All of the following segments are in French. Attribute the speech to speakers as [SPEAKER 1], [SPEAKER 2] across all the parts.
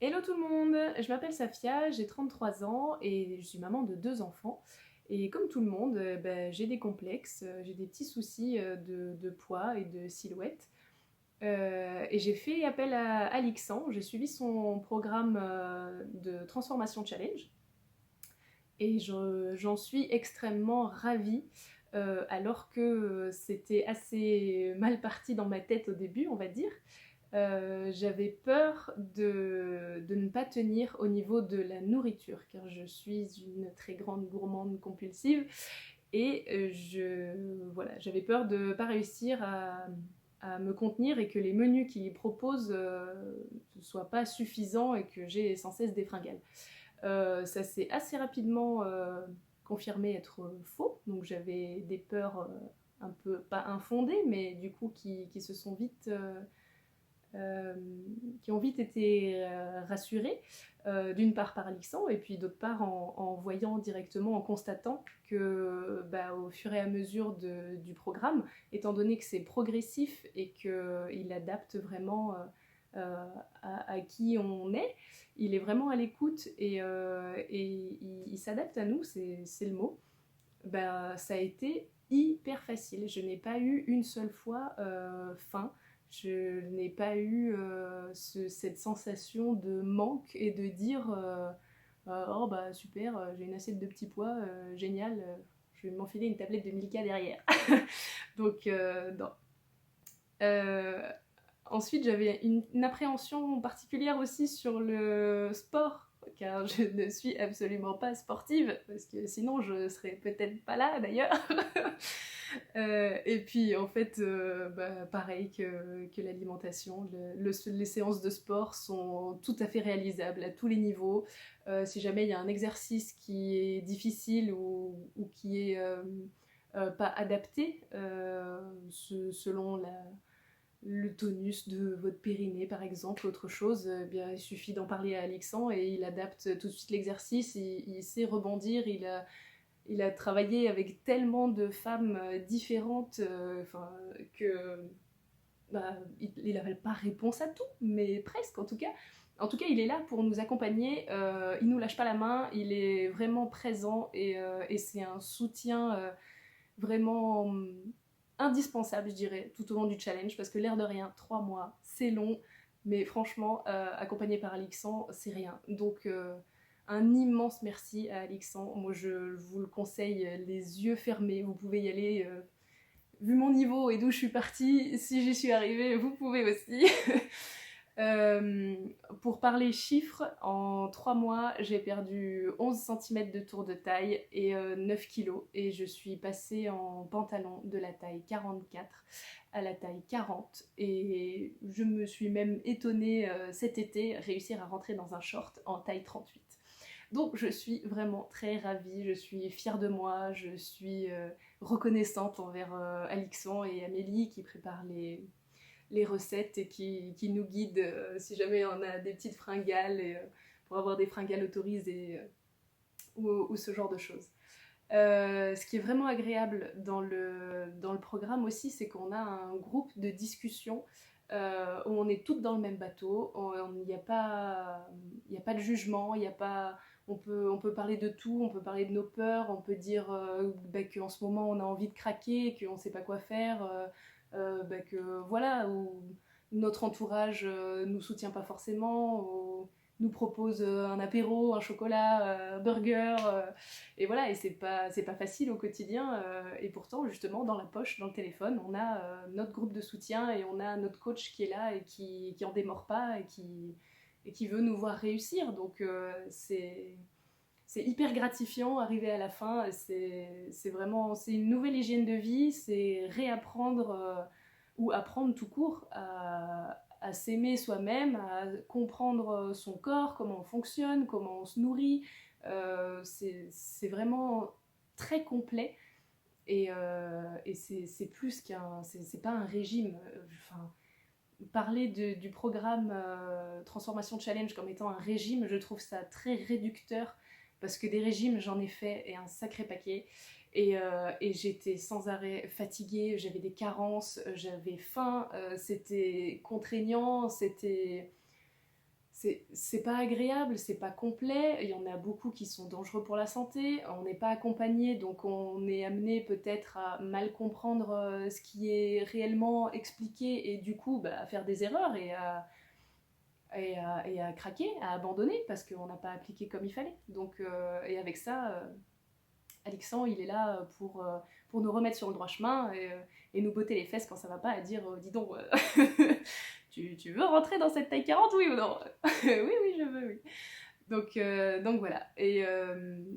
[SPEAKER 1] Hello tout le monde, je m'appelle Safia, j'ai 33 ans et je suis maman de 2 enfants. Et comme tout le monde, j'ai des complexes, j'ai des petits soucis de poids et de silhouette. Et j'ai fait appel à Alixan, j'ai suivi son programme de transformation challenge et j'en suis extrêmement ravie. Alors que c'était assez mal parti dans ma tête au début, on va dire. J'avais peur de ne pas tenir au niveau de la nourriture, car je suis une très grande gourmande compulsive et voilà, j'avais peur de ne pas réussir à me contenir et que les menus qu'ils proposent ne soient pas suffisants et que j'ai sans cesse des fringales. Ça s'est assez rapidement confirmé être faux, donc j'avais des peurs un peu, pas infondées, mais du coup qui se sont vite euh, qui ont vite été rassurés, d'une part par Alixan et puis d'autre part en voyant directement, en constatant que au fur et à mesure du programme, étant donné que c'est progressif et qu'il adapte vraiment à qui on est, il est vraiment à l'écoute et il s'adapte à nous, c'est le mot. Ça a été hyper facile. Je n'ai pas eu une seule fois faim. Je n'ai pas eu cette sensation de manque et de dire oh bah super, j'ai une assiette de petits pois, génial, je vais m'enfiler une tablette de Milka derrière. Donc, non. Euh, Ensuite, j'avais une appréhension particulière aussi sur le sport, car je ne suis absolument pas sportive, parce que sinon je serais peut-être pas là d'ailleurs. Et puis en fait, pareil que l'alimentation, les séances de sport sont tout à fait réalisables à tous les niveaux. Si jamais il y a un exercice qui est difficile ou qui est pas adapté selon le tonus de votre périnée par exemple, autre chose, il suffit d'en parler à Alexandre et il adapte tout de suite l'exercice, il sait rebondir, il a travaillé avec tellement de femmes différentes que il n'avait pas réponse à tout, mais presque en tout cas. En tout cas, il est là pour nous accompagner, il nous lâche pas la main, il est vraiment présent et c'est un soutien vraiment indispensable, je dirais, tout au long du challenge, parce que l'air de rien, 3 mois, c'est long, mais franchement, accompagné par Alixan, c'est rien. Donc, un immense merci à Alixan. Moi, je vous le conseille, les yeux fermés, vous pouvez y aller. Vu mon niveau et d'où je suis partie, si j'y suis arrivée, vous pouvez aussi. Euh, pour parler chiffres, en 3 mois, j'ai perdu 11 cm de tour de taille et 9 kilos. Et je suis passée en pantalon de la taille 44 à la taille 40. Et je me suis même étonnée cet été réussir à rentrer dans un short en taille 38. Donc je suis vraiment très ravie, je suis fière de moi, je suis reconnaissante envers Alixan et Amélie qui préparent les recettes et qui nous guident si jamais on a des petites fringales pour avoir des fringales autorisées ou ce genre de choses. Ce qui est vraiment agréable dans le programme aussi, c'est qu'on a un groupe de discussion où on est toutes dans le même bateau, il n'y a pas, y a pas de jugement, y a pas, on peut parler de tout, on peut parler de nos peurs, on peut dire qu'en ce moment on a envie de craquer, qu'on ne sait pas quoi faire, que voilà, ou notre entourage nous soutient pas forcément, ou nous propose un apéro, un chocolat, un burger, et voilà, et c'est pas facile au quotidien, et pourtant justement dans la poche, dans le téléphone, on a notre groupe de soutien et on a notre coach qui est là et qui en démord pas et qui veut nous voir réussir, donc c'est hyper gratifiant arriver à la fin, c'est vraiment, c'est une nouvelle hygiène de vie, c'est réapprendre ou apprendre tout court à s'aimer soi-même, à comprendre son corps, comment on fonctionne, comment on se nourrit. C'est vraiment très complet et c'est plus qu'un. C'est pas un régime. Enfin, parler du programme Transformation Challenge comme étant un régime, je trouve ça très réducteur parce que des régimes, j'en ai fait et un sacré paquet. Et j'étais sans arrêt fatiguée, j'avais des carences, j'avais faim, c'était contraignant, c'est pas agréable, c'est pas complet, il y en a beaucoup qui sont dangereux pour la santé, on n'est pas accompagné, donc on est amené peut-être à mal comprendre ce qui est réellement expliqué et du coup à faire des erreurs et à craquer, à abandonner parce qu'on n'a pas appliqué comme il fallait. Donc, et avec ça, Alexandre, il est là pour nous remettre sur le droit chemin et nous botter les fesses quand ça va pas, et dire dis donc, tu veux rentrer dans cette taille 40, oui ou non? Oui, oui, je veux, oui. Donc voilà, et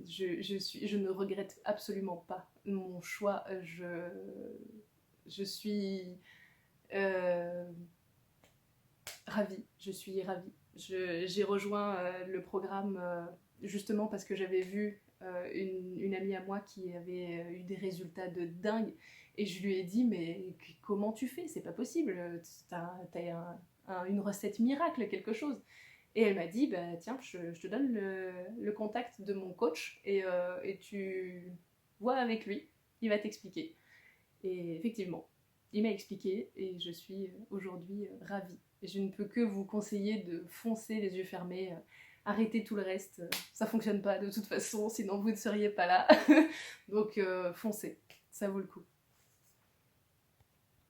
[SPEAKER 1] je ne regrette absolument pas mon choix. Je suis euh, ravie, je suis ravie. J'ai rejoint le programme justement parce que j'avais vu une amie à moi qui avait eu des résultats de dingue et je lui ai dit mais comment tu fais? C'est pas possible, t'as une recette miracle, quelque chose. Et elle m'a dit bah tiens, je te donne le contact de mon coach et tu vois avec lui, il va t'expliquer. Et effectivement, il m'a expliqué et je suis aujourd'hui ravie. Et je ne peux que vous conseiller de foncer les yeux fermés, arrêtez tout le reste, ça fonctionne pas de toute façon, sinon vous ne seriez pas là. Donc foncez, ça vaut le coup.